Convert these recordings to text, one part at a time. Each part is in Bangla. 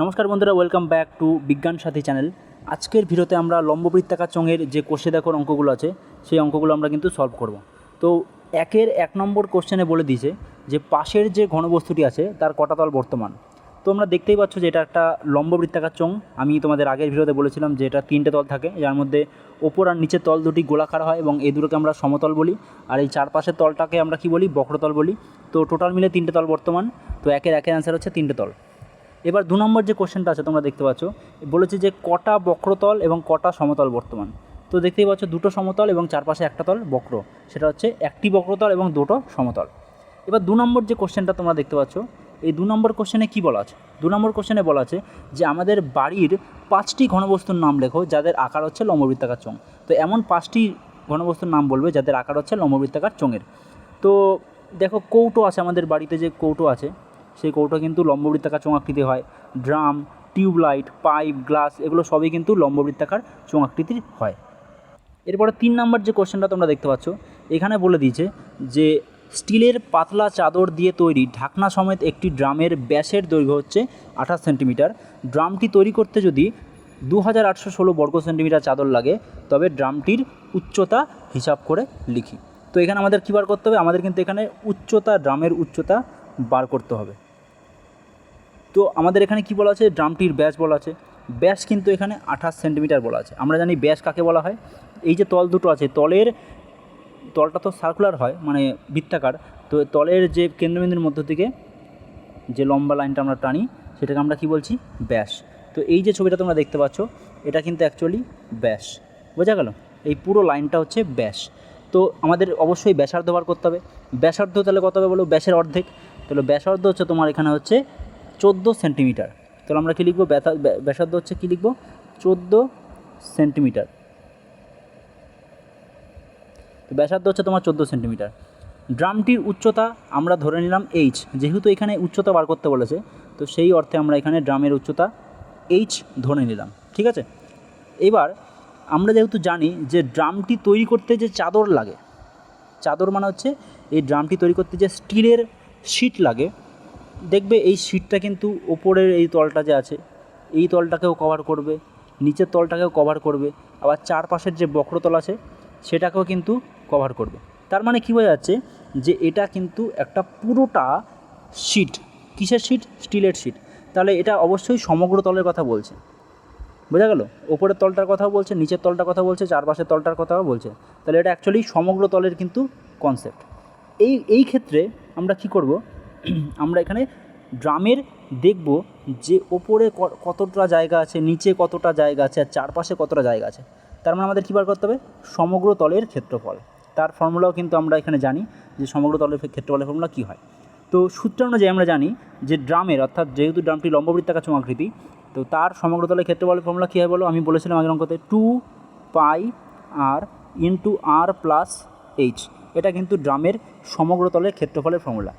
নমস্কার বন্ধুরা, ওয়েলকাম ব্যাক টু বিজ্ঞান সাথী চ্যানেল। আজকের ভিডিওতে আমরা লম্ববৃত্তাকার চোঙের যে কোষে দেখো অঙ্কগুলো আছে সেই অঙ্কগুলো আমরা কিন্তু সলভ করব। তো একের 1 নম্বর কোশ্চেনে বলে দিয়েছে যে পাশের যে ঘনবস্তুটি আছে তার কটা তল বর্তমান। তো আমরা দেখতেই পাচ্ছ যে এটা একটা লম্ববৃত্তাকার চোঙ। আমি তোমাদের আগের ভিডিওতে বলেছিলাম যে এটা 3টে তল থাকে, যার মধ্যে ওপর আর নিচের তল দুটি গোলাকার হয় এবং এই দুটোকে আমরা সমতল বলি, আর এই চারপাশের তলটাকে আমরা কি বলি, বক্রতল বলি। তো টোটাল মিলে 3টে তল বর্তমান। তো একের অ্যান্সার হচ্ছে 3টে তল। এবার 2 নম্বর যে কোশ্চেনটা আছে তোমরা দেখতে পাচ্ছ, বলেছে যে কটা বক্রতল এবং কটা সমতল বর্তমান। তো দেখতেই পাচ্ছ দুটো সমতল এবং চারপাশে একটা তল বক্র, সেটা হচ্ছে একটি বক্রতল এবং দুটো সমতল। এবার 2 নম্বর যে কোশ্চেনটা তোমরা দেখতে পাচ্ছ, এই 2 নম্বর কোশ্চেনে কী বলা আছে? 2 নম্বর কোশ্চেনে বলা আছে যে আমাদের বাড়ির 5টি ঘনবস্তুর নাম লেখো যাদের আকার হচ্ছে লম্ববৃত্তাকার চোঙ। তো এমন 5টি ঘনবস্তুর নাম বলবে যাদের আকার হচ্ছে লম্ববৃত্তাকার চোঙের। তো দেখো কৌটো আছে, আমাদের বাড়িতে যে কৌটো আছে সেই কৌটো কিন্তু লম্ববৃত্তাকার চোঙ আকৃতি হয়। ড্রাম, টিউবলাইট, পাইপ, গ্লাস এগুলো সবই কিন্তু লম্ববৃত্তাকার চোঙ আকৃতির হয়। এরপরে 3 নম্বর যে কোশ্চেনটা তোমরা দেখতে পাচ্ছ, এখানে বলে দিয়েছে যে স্টিলের পাতলা চাদর দিয়ে তৈরি ঢাকনা সমেত একটি ড্রামের ব্যাসের দৈর্ঘ্য হচ্ছে 28 সেন্টিমিটার। ড্রামটি তৈরি করতে যদি 2816 বর্গ সেন্টিমিটার চাদর লাগে, তবে ড্রামটির উচ্চতা হিসাব করে লিখি। তো এখানে আমাদের কী বার করতে হবে? আমাদের কিন্তু এখানে উচ্চতা, ড্রামের উচ্চতা বার করতে হবে। তো আমাদের এখানে কি বলা আছে? ড্রামটির ব্যাস বলা আছে। ব্যাস কিন্তু এখানে 28 সেন্টিমিটার বলা আছে। আমরা জানি ব্যাস কাকে বলা হয়। এই যে তল দুটো আছে, তলটা তো সার্কুলার হয়, মানে বৃত্তাকার। তো তলের যে কেন্দ্রবিন্দুর মধ্য থেকে যে লম্বা লাইনটা আমরা টানি সেটাকে আমরা কি বলছি? ব্যাস। তো এই যে ছবিটা তোমরা দেখতে পাচ্ছ, এটা কিন্তু অ্যাকচুয়ালি ব্যাস। বোঝা গেল? এই পুরো লাইনটা হচ্ছে ব্যাস। তো আমাদের অবশ্যই ব্যাসার্ধ বার করতে হবে। ব্যাসার্ধ তাহলে কত হবে বলো? ব্যাসের অর্ধেক। তাহলে ব্যাসার্ধ হচ্ছে তোমার এখানে হচ্ছে 14 সেন্টিমিটার। তাহলে আমরা কী লিখবো? ব্যাসার্ধ হচ্ছে কী লিখবো? 14 সেন্টিমিটার। তো ব্যাসার্ধ হচ্ছে তোমার 14 সেন্টিমিটার। ড্রামটির উচ্চতা আমরা ধরে নিলাম এইচ, যেহেতু এখানে উচ্চতা বার করতে বলেছে, তো সেই অর্থে আমরা এখানে ড্রামের উচ্চতা এইচ ধরে নিলাম। ঠিক আছে। এবার আমরা যেহেতু জানি যে ড্রামটি তৈরি করতে যে চাদর লাগে, চাদর মানে হচ্ছে এই ড্রামটি তৈরি করতে যে স্টিলের শিট লাগে, দেখবে এই শিটটা কিন্তু ওপরের এই তলটা যে আছে এই তলটাকেও কভার করবে, নিচের তলটাকেও কভার করবে, আবার চারপাশের যে বক্রতল আছে সেটাকেও কিন্তু কভার করবে। তার মানে কী বোঝা যাচ্ছে? যে এটা কিন্তু একটা পুরোটা শিট। কিসের শিট? স্টিলের শিট। তাহলে এটা অবশ্যই সমগ্র তলের কথা বলছে। বোঝা গেল? ওপরের তলটার কথাও বলছে, নিচের তলটার কথা বলছে, চারপাশের তলটার কথাও বলছে। তাহলে এটা অ্যাকচুয়ালি সমগ্র তলের কিন্তু কনসেপ্ট। এই ক্ষেত্রে আমরা কি করব? আমরা এখানে ড্রামের দেখব যে ওপরে কতটা জায়গা আছে, নিচে কতটা জায়গা আছে, আর চারপাশে কতটা জায়গা আছে। তার মানে আমাদের কী বার করতে হবে? সমগ্র তলের ক্ষেত্রফল। তার ফর্মুলাও কিন্তু আমরা এখানে জানি যে সমগ্র তলের ক্ষেত্রফলের ফর্মুলা কী হয়। তো সূত্র অনুযায়ী আমরা জানি যে ড্রামের, অর্থাৎ যেহেতু ড্রামটি লম্ববৃত্তাকার চোঙ আকৃতি, তো তার সমগ্র তলের ক্ষেত্রফলের ফর্মুলা কী হয় বলো? আমি বলেছিলাম আগের অঙ্কতে 2πr into r plus H. এটা কিন্তু ড্রামের সমগ্র তলের ক্ষেত্রফলের ফর্মুলা।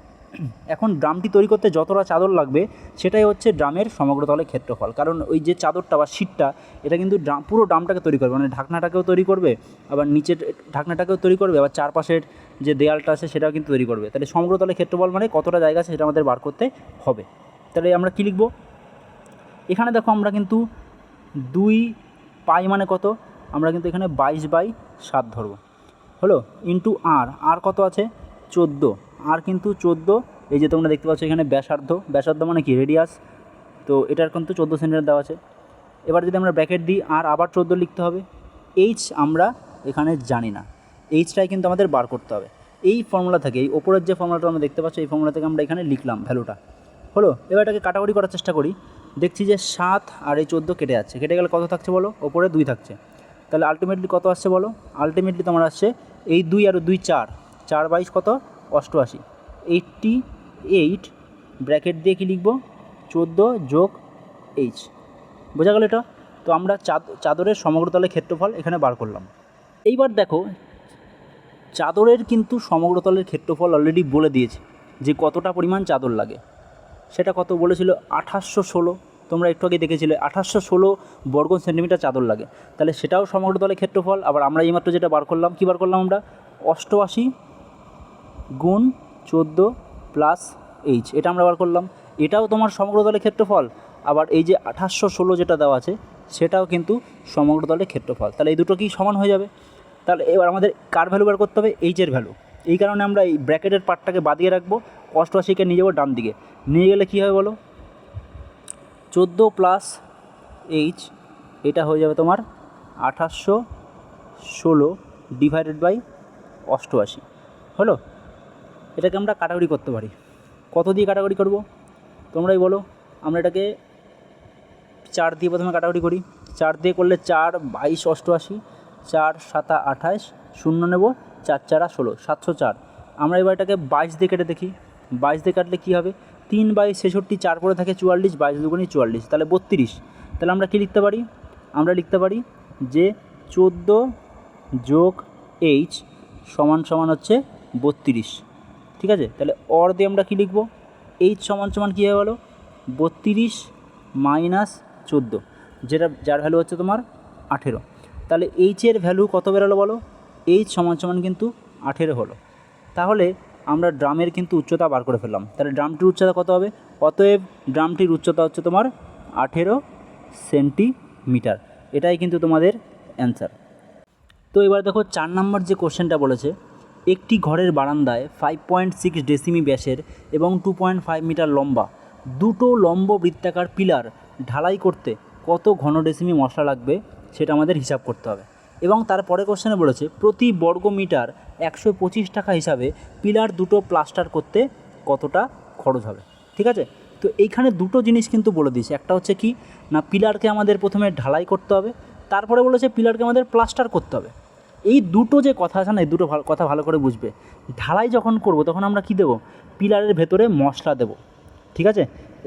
এখন ড্রামটি তৈরি করতে যতটা চাদর লাগবে সেটাই হচ্ছে ড্রামের সমগ্র তলের ক্ষেত্রফল। কারণ ওই যে চাদরটা বা শিটটা, এটা কিন্তু পুরো ড্রামটাকে তৈরি করবে, মানে ঢাকনাটাকেও তৈরি করবে, আবার নিচের ঢাকনাটাকেও তৈরি করবে, আবার চারপাশের যে দেয়ালটা আছে সেটাও কিন্তু তৈরি করবে। তাহলে সমগ্র তলের ক্ষেত্রফল মানে কতটা জায়গা আছে সেটা আমাদের বার করতে হবে। তাহলে আমরা কী লিখব? এখানে দেখো আমরা কিন্তু 2π মানে কত? আমরা কিন্তু এখানে 22/7 ধরব। হলো ইন্টু আর কত আছে? 14। আর কিন্তু 14, এই যে তোমরা দেখতে পাচ্ছ এখানে ব্যাসার্ধ মানে কি? রেডিয়াস। তো এটার কিন্তু 14 সেন্টিমিটার দেওয়া আছে। এবার যদি আমরা ব্র্যাকেট দিই, আর আবার 14 লিখতে হবে। এইচ আমরা এখানে জানি না, এইচটাই কিন্তু আমাদের বার করতে হবে। এই ফর্মুলা থেকে, এই ওপরের যে ফর্মুলাটা আমরা দেখতে পাচ্ছি এই ফর্মুলা থেকে আমরা এখানে লিখলাম ভ্যালুটা। হলো, এবার এটাকে কাটাকুটি করার চেষ্টা করি। দেখছি যে 7 আর এই 14 কেটে যাচ্ছে। কেটে গেলে কত থাকছে বলো? ওপরে 2 থাকছে। তাহলে আলটিমেটলি কত আসছে বলো? আলটিমেটলি তোমার আসছে এই 2 আর 2 4, 4/22 কত? 88। 88 ব্র্যাকেট দিয়ে কি লিখব? 14 যোগ এইচ। বোঝা গেল এটা? তো আমরা চাদরের সমগ্র তলের ক্ষেত্রফল এখানে বার করলাম। এইবার দেখো, চাদরের কিন্তু সমগ্র তলের ক্ষেত্রফল অলরেডি বলে দিয়েছে যে কতটা পরিমাণ চাদর লাগে। সেটা কত বলেছিল? 2816। তোমরা একটু আগে দেখেছিলে 2816 বর্গ সেন্টিমিটার চাদর লাগে। তাহলে সেটাও সমগ্র তলের ক্ষেত্রফল। আবার আমরা এইমাত্র যেটা বার করলাম, কী বার করলাম আমরা? 88 গুণ 14 প্লাস এইচ, এটা আমরা বার করলাম। এটাও তোমার সমগ্র তলের ক্ষেত্রফল। আবার এই যে 1816 যেটা দেওয়া আছে সেটাও কিন্তু সমগ্র তলের ক্ষেত্রফল। তাহলে এই দুটো কি সমান হয়ে যাবে? তাহলে এবার আমাদের কার ভ্যালু বার করতে হবে? এইচের ভ্যালু। এই কারণে আমরা এই ব্র্যাকেটের পার্টটাকে বাদিয়ে রাখবো, অষ্টআশিকে নিয়ে যাবো ডান দিকে। নিয়ে গেলে কী হবে বলো? 14 প্লাস এইচ, এটা হয়ে যাবে তোমার 1816 ডিভাইডেড বাই 88 হলো। এটাকে আমরা কাটাকুটি করতে পারি। কত দিয়ে কাটাকুটি করব তোমরাই বলো? আমরা এটাকে 4 দিয়ে প্রথমে কাটাকুটি করি। 4 দিয়ে করলে 4 22 88, 4 7 28, 0 নেব, 4 4 16, 704। আমরা এবার এটাকে 22 দিয়ে কেটে দেখি। 22 দিয়ে কাটলে কী হবে? 3 22 66, 4 পরে থাকে 44, 22 দুগুণি 44, তাহলে 32। তাহলে আমরা কী লিখতে পারি? আমরা লিখতে পারি যে 14 যোগ এইচ সমান সমান হচ্ছে 32। ঠিক আছে, তাহলে অর দিয়ে আমরা কী লিখব? এইচ সমান সমান কী হয়ে গেলো? 32 মাইনাস 14, যেটা যার ভ্যালু হচ্ছে তোমার 18। তাহলে এইচের ভ্যালু কত বেরোলো বলো? এইচ সমান সমান কিন্তু 18 হলো। তাহলে আমরা ড্রামের কিন্তু উচ্চতা বার করে ফেললাম। তাহলে ড্রামটির উচ্চতা কত হবে? অতএব ড্রামটির উচ্চতা হচ্ছে তোমার 18 সেন্টিমিটার। এটাই কিন্তু তোমাদের অ্যান্সার। তো এবার দেখো 4 নম্বর যে কোশ্চেনটা বলেছে, একটি ঘরের বারান্দায় 5.6 ডেসিমি ব্যাসের এবং 2.5 মিটার লম্বা দুটো লম্ব বৃত্তাকার পিলার ঢালাই করতে কত ঘন ডেসিমি মশলা লাগবে সেটা আমাদের হিসাব করতে হবে। এবং তারপরে কোশ্চেনে বলেছে প্রতি বর্গ মিটার 125 টাকা হিসাবে পিলার দুটো প্লাস্টার করতে কতটা খরচ হবে। ঠিক আছে, তো এইখানে দুটো জিনিস কিন্তু বলে দিয়েছে। একটা হচ্ছে কি না, পিলারকে আমাদের প্রথমে ঢালাই করতে হবে, তারপরে বলেছে পিলারকে আমাদের প্লাস্টার করতে হবে। এই দুটো যে কথা আছে না, এই দুটো কথা ভালো করে বুঝবে। ঢালাই যখন করব তখন আমরা কি দেব? পিলারের ভেতরে মশলা দেব। ঠিক আছে,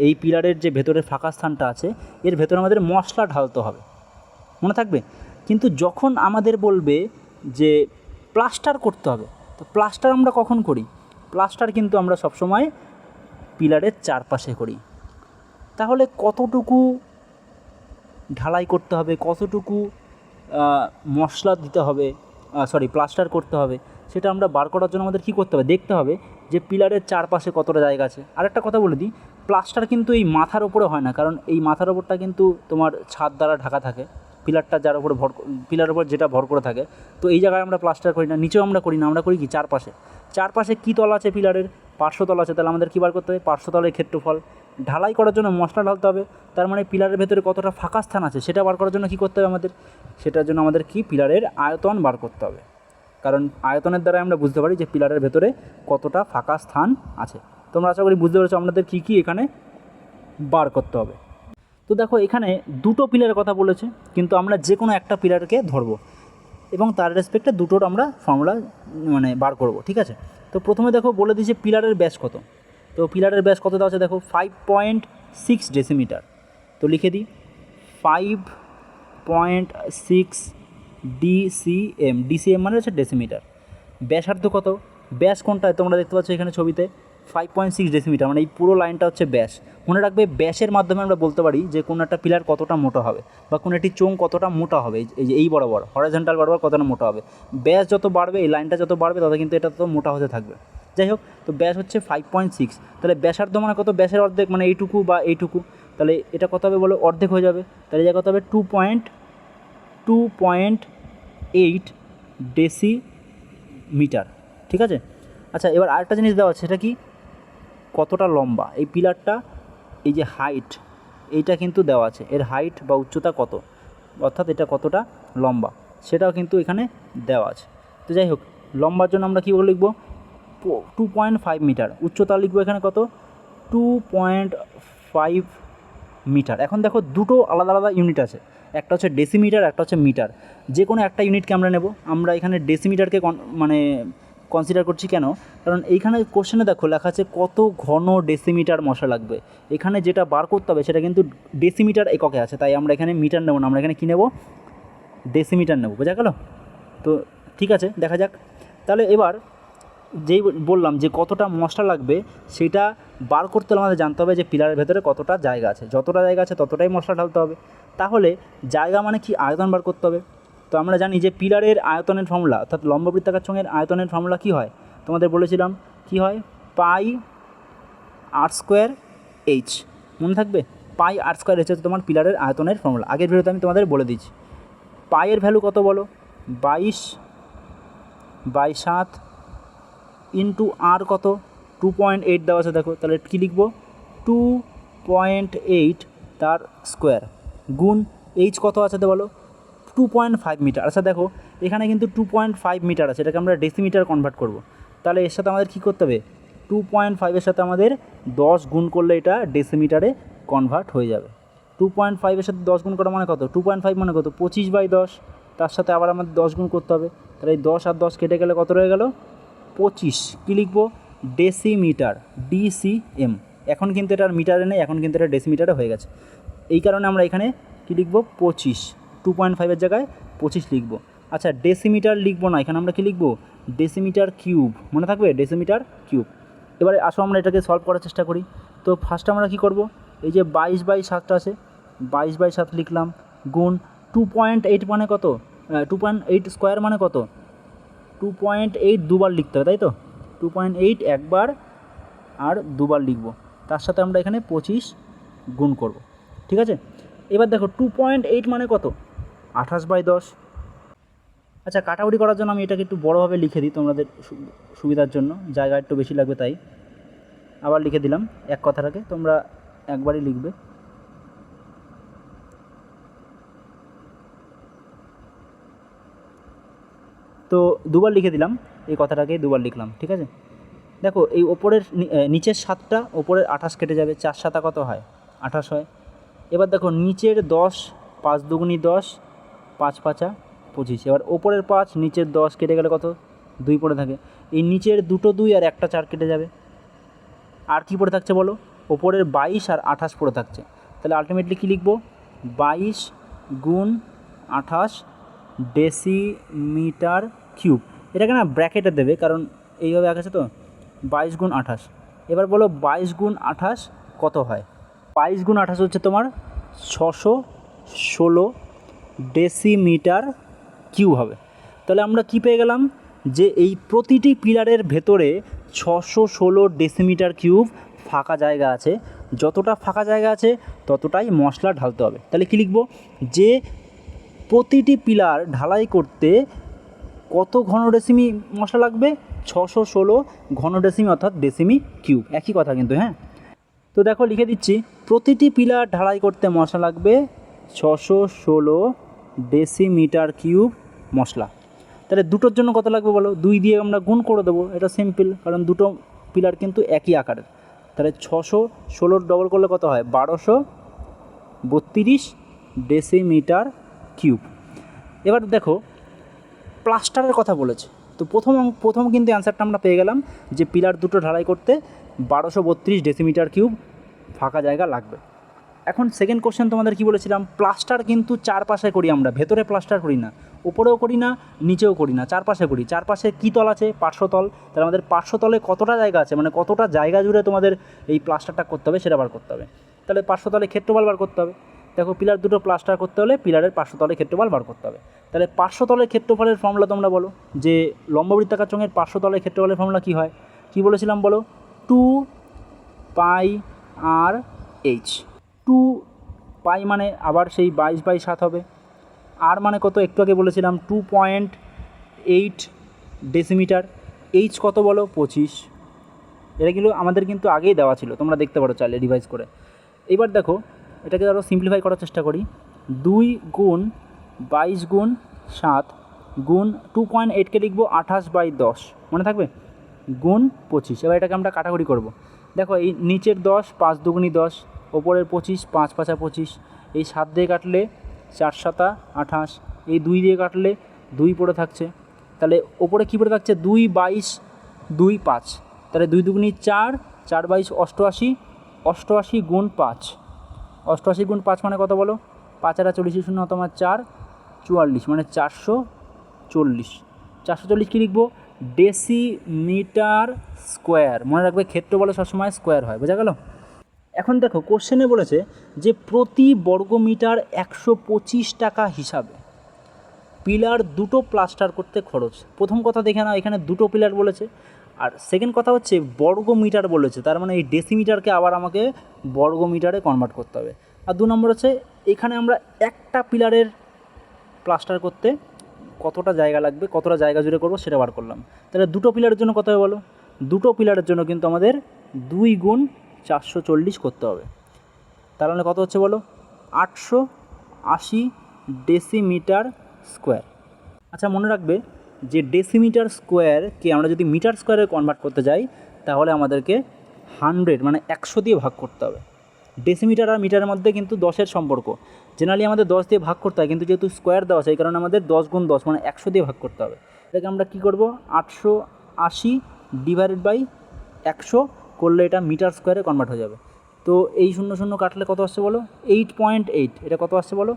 এই পিলারের যে ভেতরে ফাঁকা স্থানটা আছে এর ভেতরে আমাদের মশলা ঢালতে হবে, মনে থাকবে। কিন্তু যখন আমাদের বলবে যে প্লাস্টার করতে হবে, তো প্লাস্টার আমরা কখন করি? প্লাস্টার কিন্তু আমরা সবসময় পিলারের চারপাশে করি। তাহলে কতটুকু ঢালাই করতে হবে, কতটুকু মশলা দিতে হবে, প্লাস্টার করতে হবে, সেটা আমরা বার করার জন্য আমাদের কী করতে হবে? দেখতে হবে যে পিলারের চারপাশে কতটা জায়গা আছে। আরেকটা কথা বলে দিই, প্লাস্টার কিন্তু এই মাথার ওপরে হয় না, কারণ এই মাথার ওপরটা কিন্তু তোমার ছাদ দ্বারা ঢাকা থাকে। পিলারটা যার উপরে পিলারের উপর যেটা ভর করে থাকে, তো এই জায়গায় আমরা প্লাস্টার করি না, নিচেও আমরা করি না। আমরা করি কি? চারপাশে। চারপাশে কী তল আছে পিলারের? পার্শ্বতল আছে। তাহলে আমাদের কী বার করতে হবে? পার্শ্বতলের ক্ষেত্রফল। ঢালাই করার জন্য মশলা ঢালতে হবে, তার মানে পিলারের ভেতরে কতটা ফাঁকা স্থান আছে সেটা বার করার জন্য কী করতে হবে আমাদের? সেটার জন্য আমাদের কি পিলারের আয়তন বার করতে হবে, কারণ আয়তনের দ্বারা আমরা বুঝতে পারি যে পিলারের ভেতরে কতটা ফাঁকা স্থান আছে। তোমরা আশা করি বুঝতে পেরেছো আমাদের কী কী এখানে বার করতে হবে। তো দেখো এখানে দুটো পিলারের কথা বলেছে, কিন্তু আমরা যে কোনো একটা পিলারকে ধরবো এবং তার রেসপেক্টে দুটোর আমরা ফর্মুলা বার করব। ঠিক আছে, তো প্রথমে দেখো বলে দিয়েছে পিলারের ব্যাস কত। তো পিলারের ব্যাস কত দেওয়া আছে দেখো? 5.6 ডেসিমিটার। তো লিখে দিই 5.6 ডিসিএম। ডিসিএম মানে হচ্ছে ডেসিমিটার। ব্যাসার্ধ কত? ব্যাস কোনটা তোমরা দেখতে পাচ্ছ এখানে ছবিতে? 5.6 ডেসিমিটার, মানে এই পুরো লাইনটা হচ্ছে ব্যাস। মনে রাখবে ব্যাসের মাধ্যমে আমরা বলতে পারি যে কোনো একটা পিলার কতটা মোটা হবে বা কোনো একটি চোঙ কতটা মোটা হবে। এই যে এই বরাবর হরাইজন্টাল বরাবর কতটা মোটা হবে। ব্যাস যত বাড়বে, এই লাইনটা যত বাড়বে তত কিন্তু এটা তত মোটা হতে থাকবে। যাই হোক, তো ব্যাস হচ্ছে 5.6। তাহলে ব্যাসার্ধ মানে কত? ব্যাসের অর্ধেক মানে এইটুকু বা এইটুকু। তাহলে এটা কত হবে বলো? অর্ধেক হয়ে যাবে। তাহলে এটা কত হবে? 2.8 ডেসিমিটার। ঠিক আছে, আচ্ছা এবার আরেকটা জিনিস দেওয়া আছে, সেটা কি? কতটা লম্বা এই পিলারটা, এই যে হাইট, এইটা কিন্তু দেওয়া আছে। এর হাইট বা উচ্চতা কত, অর্থাৎ এটা কতটা লম্বা সেটাও কিন্তু এখানে দেওয়া আছে। তো যাই হোক, লম্বার জন্য আমরা কী লিখব? 2.5 মিটার। উচ্চতা লিখবো এখানে কত? 2.5 মিটার। এখন দেখো দুটো আলাদা আলাদা ইউনিট আছে, একটা হচ্ছে ডেসিমিটার, একটা হচ্ছে মিটার। যে কোনো একটা ইউনিটকে আমরা নেব। আমরা এখানে ডেসিমিটারকে কনসিডার করছি। কেন? কারণ এইখানে কোশ্চেনে দেখো লেখা আছে কত ঘন ডেসিমিটার মশলা লাগবে। এখানে যেটা বার করতে হবে সেটা কিন্তু ডেসিমিটার এককে আছে, তাই আমরা এখানে মিটার নেব না, আমরা এখানে কী নেব? ডেসিমিটার নেব। বোঝা গেল? তো ঠিক আছে, দেখা যাক। তাহলে এবার যেই বললাম যে কতটা মশলা লাগবে সেটা বার করতে হলে আমাদের জানতে হবে যে পিলারের ভেতরে কতটা জায়গা আছে। যতটা জায়গা আছে ততটাই মশলা ঢালতে হবে। তাহলে জায়গা মানে কি? আয়তন বার করতে হবে। তো আমরা জানি যে পিলারের আয়তনের ফর্মুলা, অর্থাৎ লম্ব বৃত্তাকার চোঙের আয়তনের ফর্মুলা কী হয়? তোমাদের বলেছিলাম কি হয়? পাই আর স্কোয়ার এইচ। মনে থাকবে? পাই আর স্কোয়ার হচ্ছে তোমার পিলারের আয়তনের ফর্মুলা। আগের ভিডিওতে আমি তোমাদের বলে দিচ্ছি। পাইয়ের ভ্যালু কত বলো, 22/7 ইন্টু আর কত 2.8 দেওয়া আছে দেখো, তাহলে কী লিখবো 2.8 তার স্কোয়ার গুণ এইচ কত আছে তো বলো 2.5 মিটার। আচ্ছা দেখো এখানে কিন্তু 2.5 মিটার আছে, এটাকে আমরা ডেসিমিটার কনভার্ট করব। তাহলে এর সাথে আমাদের কী করতে হবে, 2.5-এর সাথে আমাদের 10 গুণ করলে এটা ডেসিমিটারে কনভার্ট হয়ে যাবে। 2.5-এর সাথে 10 গুণ করা মানে কত, 2.5 মানে কত 25/10, তার সাথে আবার আমাদের 10 গুণ করতে হবে। তাহলে এই 10 আর 10 কেটে গেলে কত রয়ে গেল 25। কী লিখবো ডেসিমিটার, DCM। এখন কিন্তু এটা আর মিটারে নেই, এখন কিন্তু এটা ডেসিমিটারে হয়ে গেছে। এই কারণে আমরা এখানে কী লিখবো 25, 2.5-এর জায়গায় 25 লিখবো। আচ্ছা ডেসিমিটার লিখবো না, এখানে আমরা কী লিখবো ডেসিমিটার কিউব, মনে থাকবে ডেসিমিটার কিউব। এবারে আসো আমরা এটাকে সলভ করার চেষ্টা করি। তো ফার্স্ট আমরা কী করব, এই যে 22/7 আছে, 22/7 লিখলাম গুণ 2.8 মানে কত, 2.8 স্কোয়ার মানে কত 2.8 দুবার লিখতে হবে, তাই তো 2.8 একবার আর দুবার লিখব, তার সাথে আমরা এখানে 25 গুণ করব। ঠিক আছে, এবার দেখো 2.8 মানে কত 28/10। আচ্ছা কাটাকুটি করার জন্য আমি এটাকে একটু বড়োভাবে লিখে দিই তোমাদের সুবিধার জন্য, জায়গা একটু বেশি লাগবে তাই আবার লিখে দিলাম এক কথাটাকে, তোমরা একবারই লিখবে। তো দুবার লিখে দিলাম, এই কথাটাকে দুবার লিখলাম। ঠিক আছে, দেখো এই ওপরের নিচের 7টা ওপরের 28 কেটে যাবে, 4 7 কত হয় 28 হয়। এবার দেখো নিচের 10, 5 দুগুনি 10, 5 5 25। এবার ওপরের 5 নিচের 10 কেটে গেলে কত 2 পড়ে থাকে, এই নিচের দুটো 2 আর একটা 4 কেটে যাবে। আর কি পড়ে থাকছে বলো, ওপরের 22 আর 28 পড়ে থাকছে। তাহলে আলটিমেটলি কী লিখবো 22 গুণ 28 ডেসিমিটার কিউব। এটাকে না ব্র্যাকেটে দেবে কারণ এইভাবে আঁকেছে তো, 22 গুণ 28। এবার বলো 22 গুণ 28 কত হয়, 22 গুণ 28 হচ্ছে তোমার 616 ডেসিমিটার কিউব হবে। তাহলে আমরা কি পেয়ে গেলাম যে এই প্রতিটি পিলারের ভেতরে 616 ডেসিমিটার কিউব ফাঁকা জায়গা আছে, যতটা ফাঁকা জায়গা আছে ততটাই মশলা ঢালতে হবে। তাহলে কী লিখব যে প্রতিটি পিলার ঢালাই করতে কত ঘন ডেসিমি মশলা লাগবে 616 ঘন ডেসিমি অর্থাৎ ডেসিমি কিউব, একই কথা কিন্তু। হ্যাঁ, তো দেখো লিখে দিচ্ছি প্রতিটি পিলার ঢালাই করতে মশলা লাগবে 616 ডেসিমিটার কিউব মশলা। তাহলে দুটোর জন্য কত লাগবে বলো, 2 দিয়ে আমরা গুণ করে দেবো, এটা সিম্পল কারণ দুটো পিলার কিন্তু একই আকারের। তাহলে 616 ডবল করলে কত হয় 1232 ডেসিমিটার কিউব। এবার দেখো প্লাস্টারের কথা বলেছে, তো প্রথম কিন্তু অ্যান্সারটা আমরা পেয়ে গেলাম যে পিলার দুটো ঢালাই করতে 1232 ডেসিমিটার কিউব ফাঁকা জায়গা লাগবে। এখন সেকেন্ড কোশ্চেন তোমাদের কি বলেছিলাম, প্লাস্টার কিন্তু চারপাশে করি আমরা, ভেতরে প্লাস্টার করি না, উপরেও করি না নিচেও করি না, চারপাশে করি। চারপাশে কী তল আছে পার্শ্বতল, তাহলে আমাদের পার্শ্বতলে কতটা জায়গা আছে মানে কতটা জায়গা জুড়ে তোমাদের এই প্লাস্টারটা করতে হবে সেটা বার করতে হবে। তাহলে পার্শ্বতলে ক্ষেত্রফল বার করতে হবে। দেখো পিলার দুটো প্লাস্টার করতে হলে পিলারের পার্শ্বতলে ক্ষেত্রফল বার করতে হবে। তাহলে পার্শ্বতলের ক্ষেত্রফলের ফর্মুলা তোমরা বলো, যে লম্ববৃত্তাকার চোঙের পার্শ্বতলের ক্ষেত্রফলের ফর্মুলা কী হয়, কী বলেছিলাম বলো 2πr/h। 2π মানে আবার সেই 22/7 হবে, আর মানে কত একটু আগে বলেছিলাম 2.8 ডেসিমিটার, এইচ কত বলো 25। এটা কিন্তু আমাদের কিন্তু আগেই দেওয়া ছিল, তোমরা দেখতে পারো চাইলে রিভাইজ করে। এবার দেখো এটাকে আরও সিম্পলিফাই করার চেষ্টা করি, 2 গুণ 22 গুণ 7 গুণ 2.8কে লিখবো 28/10, মনে থাকবে গুণ 25। এবার এটাকে আমরা কাটাকুটি করব। দেখো এই নিচের 10 5 দুগুনি 10, ওপরের 25 5 5 25, এই 7 দিয়ে কাটলে 4 7 28, এই 2 দিয়ে কাটলে 2 পড়ে থাকছে। তাহলে ওপরে কী পড়ে থাকছে 2 22 2 5, তাহলে 2 দুগুনি 4 4 22 88, 88 গুণ 5, 88 গুণ 5 মানে কত বলো 5 আর 40 শূন্য তোমার 4 44 মানে 440। 440 কী লিখবো ডেসিমিটার স্কোয়ার, মনে রাখবে ক্ষেত্র বলে সবসময় স্কোয়ার হয়, বোঝা গেল। এখন দেখো কোশ্চেনে বলেছে যে প্রতি বর্গমিটার 125 টাকা হিসাবে পিলার দুটো প্লাস্টার করতে খরচ। প্রথম কথা দেখে নাও, এখানে দুটো পিলার বলেছে, আর সেকেন্ড কথা হচ্ছে বর্গমিটার বলেছে, তার মানে এই ডেসিমিটারকে আবার আমাকে বর্গমিটারে কনভার্ট করতে হবে। আর 2 নম্বর হচ্ছে এখানে আমরা একটা পিলারের প্লাস্টার করতে কতটা জায়গা লাগবে, কতটা জায়গা জুড়ে করবো সেটা বার করলাম। তাহলে দুটো পিলারের জন্য কত হবে বলো? দুটো পিলারের জন্য কিন্তু আমাদের 2 গুণ 440 করতে হবে। তার মানে কত হচ্ছে বলো? 880 ডেসিমিটার স্কোয়ার। আচ্ছা মনে রাখবে যে ডেসিমিটার স্কোয়ারকে আমরা যদি মিটার স্কোয়ারে কনভার্ট করতে যাই তাহলে আমাদেরকে 100 মানে 100 দিয়ে ভাগ করতে হবে। ডেসিমিটার আর মিটারের মধ্যে কিন্তু 10-এর সম্পর্ক, জেনারেলি আমাদের 10 দিয়ে ভাগ করতে হয়, কিন্তু যেহেতু স্কোয়ার দেওয়া আছে এই কারণে আমাদের 10 গুণ 10 মানে 100 দিয়ে ভাগ করতে হবে। এটাকে আমরা কী করবো? 880 ডিভাইডেড বাই 100 করলে এটা মিটার স্কোয়ারে কনভার্ট হয়ে যাবে। তো এই 0 0 কাটলে কত আসছে বলো? 8.8। এটা কত আসছে বলো?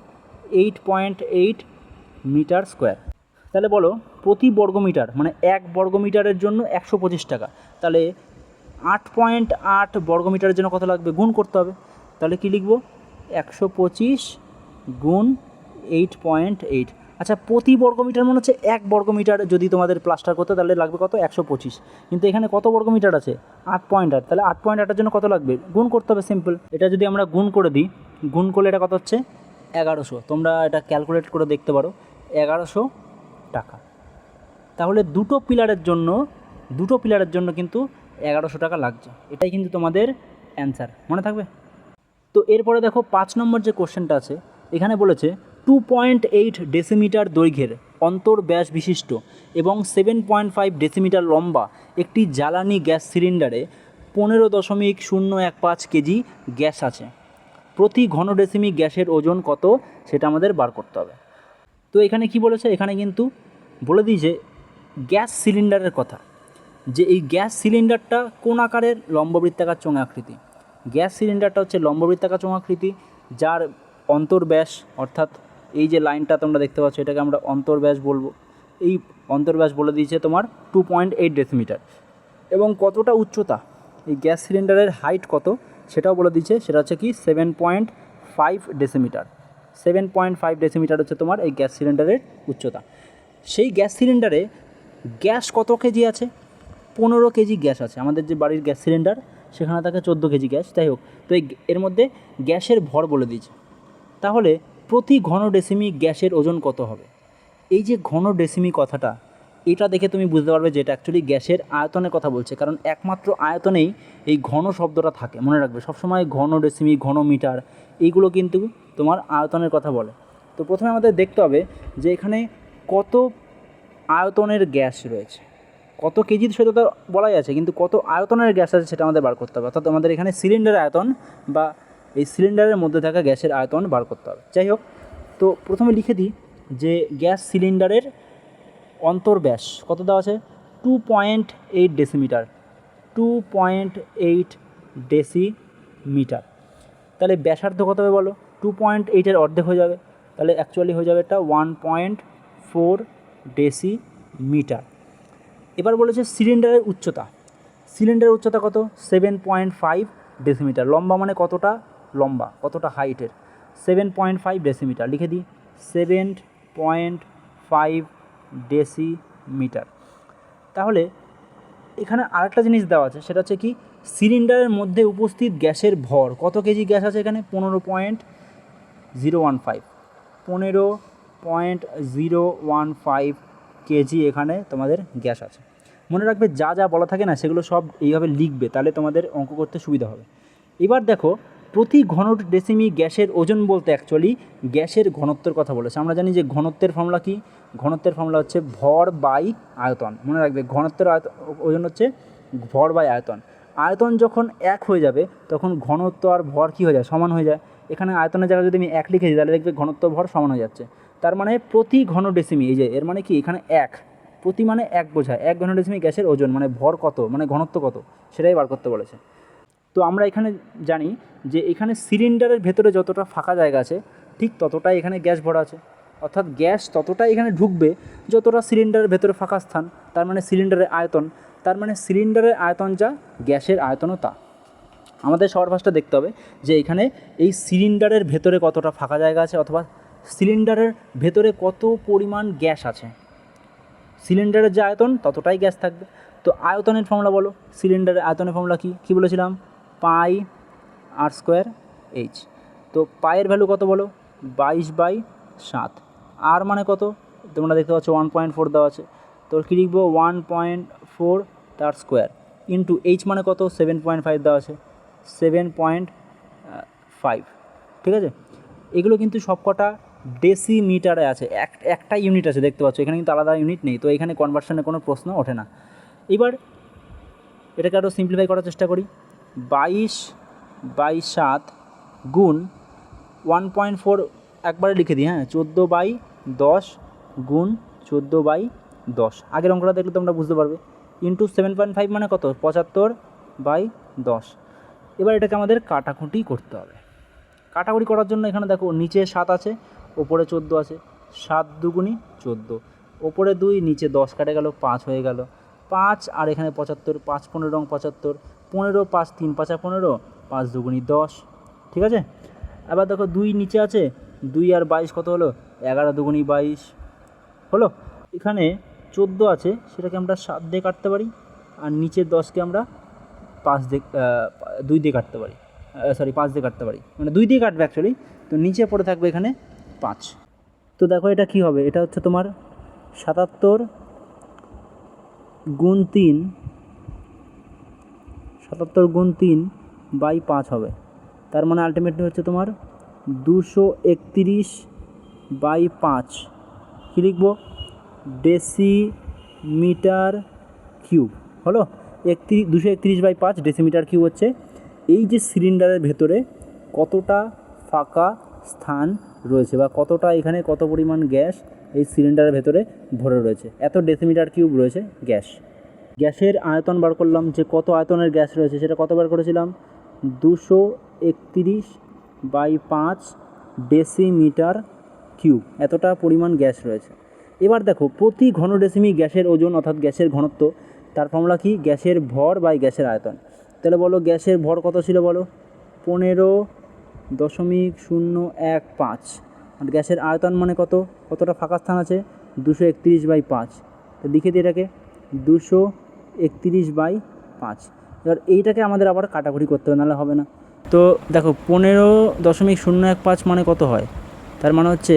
8.8 মিটার স্কোয়ার। তাহলে বলো প্রতি বর্গমিটার মানে 1 বর্গমিটারের জন্য 125 টাকা। তাহলে 8.8 বর্গমিটারের জন্য কত লাগবে? গুণ করতে হবে। তাহলে কি লিখব? 125 গুণ 8.8। আচ্ছা প্রতি বর্গমিটার মনে হচ্ছে 1 বর্গমিটার যদি তোমাদের প্লাস্টার করতে তাহলে লাগবে কত? 125। কিন্তু এখানে কত বর্গমিটার আছে? 8.8। তাহলে 8.8-এর জন্য কত লাগবে? গুণ করতে হবে, সিম্পল। এটা যদি আমরা গুণ করে দিই, গুণ করলে এটা কত হচ্ছে? 1100। তোমরা এটা ক্যালকুলেট করে দেখতে পারো, 1100 টাকা। তাহলে দুটো পিলারের জন্য কিন্তু 1100 টাকা লাগছে। এটাই কিন্তু তোমাদের অ্যান্সার, মনে থাকবে? তো এরপরে দেখো 5 নম্বর যে কোশ্চেনটা আছে, এখানে বলেছে 2.8 ডেসিমিটার দৈর্ঘ্যের অন্তর্ব্যাস বিশিষ্ট এবং 7.5 ডেসিমিটার লম্বা একটি জ্বালানি গ্যাস সিলিন্ডারে 15.015 কেজি গ্যাস আছে। প্রতি ঘন ডেসিমি গ্যাসের ওজন কত সেটা আমাদের বার করতে হবে। তো এখানে কি বলেছে? এখানে কিন্তু বলে দিয়েছে গ্যাস সিলিন্ডারের কথা, যে এই গ্যাস সিলিন্ডারটা কোন আকারের? লম্ববৃত্তাকার চোঙ আকৃতি। গ্যাস সিলিন্ডারটা হচ্ছে লম্ববৃত্তাকার চোঙ আকৃতি, যার অন্তর্ব্যাস অর্থাৎ এই যে লাইনটা তোমরা দেখতে পাচ্ছ এটাকে আমরা অন্তর্ব্যাস বলবো। এই অন্তর্ব্যাস বলে দিয়েছে তোমার 2.8 ডেসিমিটার। এবং কতটা উচ্চতা, এই গ্যাস সিলিন্ডারের হাইট কত সেটাও বলে দিয়েছে, সেটা হচ্ছে কি 7.5 ডেসিমিটার। 7.5 ডেসিমিটার হচ্ছে তোমার এই গ্যাস সিলিন্ডারের উচ্চতা। সেই গ্যাস সিলিন্ডারে গ্যাস কত কেজি আছে? 15 কেজি গ্যাস আছে। আমাদের যে বাড়ির গ্যাস সিলিন্ডার সেখানে থাকে 14 কেজি গ্যাস, যাই হোক। তো এর মধ্যে গ্যাসের ভর বলে দিয়েছে। তাহলে প্রতি ঘন ডেসিমি গ্যাসের ওজন কত হবে? এই যে ঘন ডেসিমি কথাটা, এটা দেখে তুমি বুঝতে পারবে যে এটা অ্যাকচুয়ালি গ্যাসের আয়তনের কথা বলছে, কারণ একমাত্র আয়তনেই এই ঘন শব্দটা থাকে। মনে রাখবে সবসময় ঘন ডেসিমি, ঘন মিটার এইগুলো কিন্তু তোমার আয়তনের কথা বলে। তো প্রথমে আমাদের দেখতে হবে যে এখানে কত আয়তনের গ্যাস রয়েছে। কত কেজির সেটা তো বলাই আছে, কিন্তু কত আয়তনের গ্যাস আছে সেটা আমাদের বার করতে হবে। অর্থাৎ আমাদের এখানে সিলিন্ডারের আয়তন বা এই সিলিন্ডারের মধ্যে থাকা গ্যাসের আয়তন বার করতে হবে। যাই হোক, তো প্রথমে লিখে দিই যে গ্যাস সিলিন্ডারের অন্তর্ব্যাস কত দেওয়া আছে? 2.8 ডেসিমিটার। 2.8 ডেসিমিটার। তাহলে ব্যাসার্ধ কত হবে বলো? 2.8-এর অর্ধেক হয়ে যাবে, তাহলে অ্যাকচুয়ালি হয়ে যাবে এটা 1.4 ডেসিমিটার। এবার বলেছে সিলিন্ডারের উচ্চতা। সিলিন্ডারের উচ্চতা কত? 7.5 ডেসিমিটার। লম্বা মানে কতটা লম্বা, কতটা হাইটের? 7.5 ডেসিমিটার। লিখে দিই 7.5 ডেসিমিটার। তাহলে এখানে আরেকটা জিনিস দেওয়া আছে, সেটা হচ্ছে কি সিলিন্ডারের মধ্যে উপস্থিত গ্যাসের ভর। কত কেজি গ্যাস আছে এখানে? 15.015 15.015 কেজি এখানে তোমাদের গ্যাস আছে। মনে রাখবে যা যা বলা থাকে না সেগুলো সব এইভাবে লিখবে, তাহলে তোমাদের অঙ্ক করতে সুবিধা হবে। এবার দেখো প্রতি ঘন ডেসিমি গ্যাসের ওজন বলতে অ্যাকচুয়ালি গ্যাসের ঘনত্বের কথা বলেছে। আমরা জানি যে ঘনত্বের ফর্মুলা কি? ঘনত্বের ফর্মুলা হচ্ছে ভর বাই আয়তন। মনে রাখবে ঘনত্বের ওজন হচ্ছে ভর বাই আয়তন। আয়তন যখন 1 হয়ে যাবে তখন ঘনত্ব আর ভর কী হয়ে যায়? সমান হয়ে যায়। এখানে আয়তনের জায়গায় যদি আমি 1 লিখে দিই তাহলে দেখবে ঘনত্ব ভর সমান হয়ে যাচ্ছে। তার মানে প্রতি ঘন ডেসিমি, এই যে এর মানে কি এখানে 1, প্রতি মানে 1 বোঝায়। 1 ঘন ডেসিমি গ্যাসের ওজন মানে ভর কত, মানে ঘনত্ব কত সেটাই বার করতে বলেছে। তো আমরা এখানে জানি যে এখানে সিলিন্ডারের ভেতরে যতটা ফাঁকা জায়গা আছে ঠিক ততটাই এখানে গ্যাস ভরা আছে। অর্থাৎ গ্যাস ততটাই এখানে ঢুকবে যতটা সিলিন্ডারের ভেতরে ফাঁকা স্থান। তার মানে সিলিন্ডারের আয়তন, তার মানে সিলিন্ডারের আয়তন যা গ্যাসের আয়তনও তা। আমাদের সবার ফার্স্টে দেখতে হবে যে এখানে এই সিলিন্ডারের ভেতরে কতটা ফাঁকা জায়গা আছে, অথবা সিলিন্ডারের ভেতরে কত পরিমাণ গ্যাস আছে। সিলিন্ডারের যে আয়তন ততটাই গ্যাস থাকবে। তো আয়তনের ফর্মুলা বলো। সিলিন্ডারের আয়তনের ফর্মুলা কী বলেছিলাম? পাই আর স্কোয়ার এইচ। তো পায়ের ভ্যালু কত বলো, 22/7। আর মানে কত তোমরা দেখতে পাচ্ছ 1.4 দেওয়া আছে, তো কী লিখবো 1.4 তার স্কোয়ার ইন্টু এইচ মানে কত 7.5 দেওয়া আছে, 7.5, ঠিক আছে। এগুলো কিন্তু সবকটা ডেসিমিটারে আছে, একটা ইউনিট আছে দেখতে পাচ্ছ, এখানে কিন্তু আলাদা ইউনিট নেই, তো এখানে কনভার্সনের কোনো প্রশ্ন ওঠে না। এবার এটাকে আরও সিম্পলিফাই করার চেষ্টা করি, 22/7 গুণ 1.4 একবারে লিখে দিই, হ্যাঁ 14/10 গুণ 14/10, আগের অঙ্কটা দেখলে তোমরা বুঝতে পারবে, ইন্টু 7.5 মানে কত 75/10। এবার এটাকে আমাদের কাটাকুটি করতে হবে। কাটাকুটি করার জন্য এখানে দেখো নিচে 7 আছে, ওপরে 14 আছে, 7 দুগুণি 14, ওপরে 2, নিচে 10 কাটে গেল, 5 হয়ে গেল, 5 আর এখানে 75, 5 15 75, 15 5 3 5 15, 5 দুগুণি 10, ঠিক আছে। এবার দেখো 2 নিচে আছে, 2 আর 22 কত হলো, 11 দুগুণি 22 হলো। এখানে 14 আছে, সেটাকে আমরা 7 দিয়ে কাটতে পারি, আর নিচের 10কে আমরা 2 দিয়ে কাটতে পারি, 5 দিয়ে কাটতে পারি, মানে 2 দিয়ে কাটবে অ্যাকচুয়ালি, তো নিচে পড়ে থাকবে এখানে 5। তো দেখো এটা কি হবে, এটা হচ্ছে তোমার 77 গুণ 3, 77 গুণ 3/5 হবে, তার মানে আলটিমেটলি হচ্ছে তোমার 231/5, কী লিখবো ডেসিমিটার কিউব হলো। 231/5 ডেসিমিটার কিউব হচ্ছে এই যে সিলিন্ডারের ভেতরে কতটা ফাঁকা স্থান রয়েছে, বা কতটা এখানে কত পরিমাণ গ্যাস এই সিলিন্ডারের ভেতরে ভরে রয়েছে, এত ডেসিমিটার কিউব রয়েছে গ্যাস। গ্যাসের আয়তন বার করলাম, যে কত আয়তনের গ্যাস রয়েছে সেটা কত বার করেছিলাম, 231/5 ডেসিমিটার কিউব, এতটা পরিমাণ গ্যাস রয়েছে। এবার দেখো প্রতি ঘন ডেসিমি গ্যাসের ওজন অর্থাৎ গ্যাসের ঘনত্ব, তার ফর্মুলা কি, গ্যাসের ভর বাই গ্যাসের আয়তন। তাহলে বলো গ্যাসের ভর কত ছিল বলো, 15.015, আর গ্যাসের আয়তন মানে কত, কতটা ফাঁকা স্থান আছে 231/5, তো লিখে দিই এটাকে 231/5। এবার এইটাকে আমাদের আবার কাটাকুটি করতে হবে, নাহলে হবে না। তো দেখো 15.015 মানে কত হয়, তার মানে হচ্ছে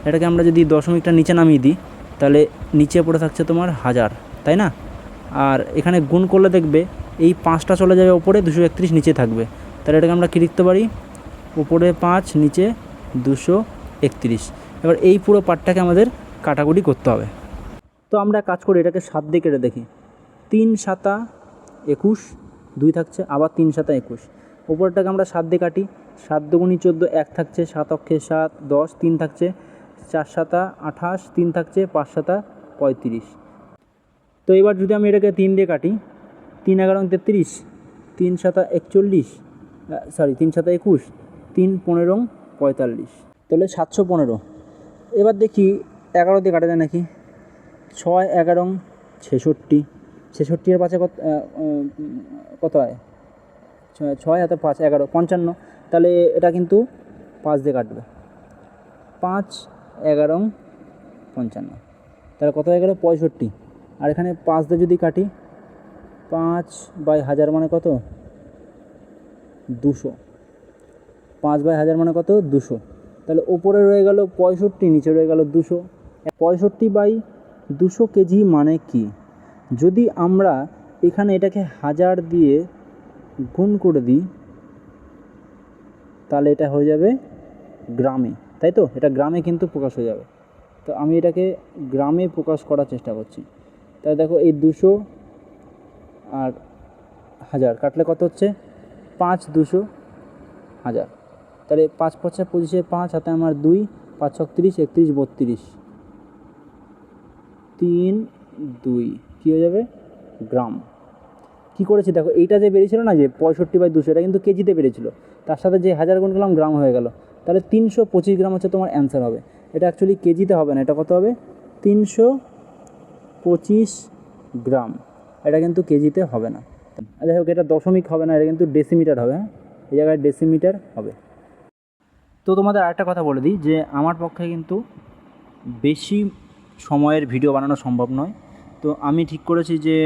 এটাকে আমরা যদি দশমিকটা নিচে নামিয়ে দিই, তাহলে নিচে পড়ে থাকছে তোমার 1000, তাই না। আর এখানে গুণ করলে দেখবে এই 5টা চলে যাবে ওপরে, 231 নিচে থাকবে, তাহলে এটাকে আমরা কী লিখতে পারি, উপরে 5 নিচে 231। এবার এই পুরো পার্টটাকে আমাদের কাটাকুটি করতে হবে। তো আমরা কাজ করি, এটাকে 7 দিয়ে কেটে দেখি, 3 7 21, 2 থাকছে, আবার 3 7 21, উপরটাকে আমরা 7 দিয়ে কাটি, 7 দুগুণি 14, 1 থাকছে, 7 অক্ষে 7 10, 3 থাকছে, 4 7 28, 3 থাকছে, 5 7 35। তো এবার যদি আমি এটাকে 3 দিয়ে কাটি, 3 11 33, 3 7 41, 3 7 21, 3 15 45, তাহলে 715। এবার দেখি 11 দিয়ে কাটা যায় নাকি, 6 11 66, 66 এর পাশে কত হয়, 6 হাতে 5 11 55, তাহলে এটা কিন্তু 5 দিয়ে কাটবে, 5 11 55, তাহলে কত হয়ে গেল 65। আর এখানে 5 দিয়ে যদি কাটি, 5/1000 মানে কত 200, 5/1000 মানে কত 200, তাহলে ওপরে রয়ে গেল 65, নিচে রয়ে গেল 200। 65/200 কেজি মানে কি, যদি আমরা এখানে এটাকে 1000 দিয়ে গুণ করে দিই, তাহলে এটা হয়ে যাবে গ্রামে, তাই তো, এটা গ্রামে কিন্তু প্রকাশ হয়ে যাবে। তো আমি এটাকে গ্রামে প্রকাশ করার চেষ্টা করছি। তাই দেখো এই 200 আর 1000 কাটলে কত হচ্ছে, 5 200 1000, তাহলে 5 5 25, 5 হাতে আমার 2, 5 36 31 32, 3 2, কী হয়ে যাবে গ্রাম। কী করেছি দেখো, এইটা যে বেরিয়েছিল না যে 65/200, এটা কিন্তু কেজিতে বেরিয়েছিল, তার সাথে যে 1000 গুণ করলাম গ্রাম হয়ে গেল, তাহলে 325 গ্রাম হচ্ছে তোমার অ্যান্সার হবে। এটা অ্যাকচুয়ালি কেজিতে হবে না, এটা কত হবে 325 গ্রাম, এটা কিন্তু কেজিতে হবে না। যাই হোক, এটা দশমিক হবে না, এটা কিন্তু ডেসিমিটার হবে, হ্যাঁ এই জায়গায় ডেসিমিটার হবে। তো তোমাদের আরেকটা কথা বলে দিই, যে আমার পক্ষে কিন্তু বেশি সময়ের ভিডিও বানানো সম্ভব নয়, তো আমি ঠিক করেছি যে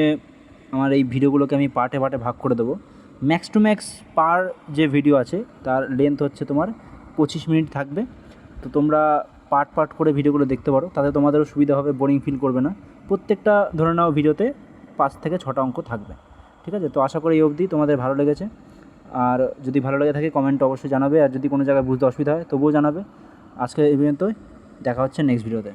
আমার এই ভিডিওগুলোকে আমি পার্টে পার্টে ভাগ করে দেবো। ম্যাক্স টু ম্যাক্স পার যে ভিডিও আছে তার লেন্থ হচ্ছে তোমার 25 মিনিট থাকবে। তো তোমরা পার্ট করে ভিডিওগুলো দেখতে পারো, তাতে তোমাদেরও সুবিধা হবে, বোরিং ফিল করবে না। প্রত্যেকটা ধরে নাও ভিডিওতে 5 থেকে 6টা অঙ্ক থাকবে। ঠিক আছে, তো আশা করি এই অবধি তোমাদের ভালো লেগেছে। আর যদি ভালো লেগে থাকে কমেন্ট অবশ্যই জানাবে, আর যদি কোনো জায়গায় বুঝতে অসুবিধা হয় তবুও জানাবে। আজকে এই পর্যন্তই, দেখা হচ্ছে নেক্সট ভিডিওতে।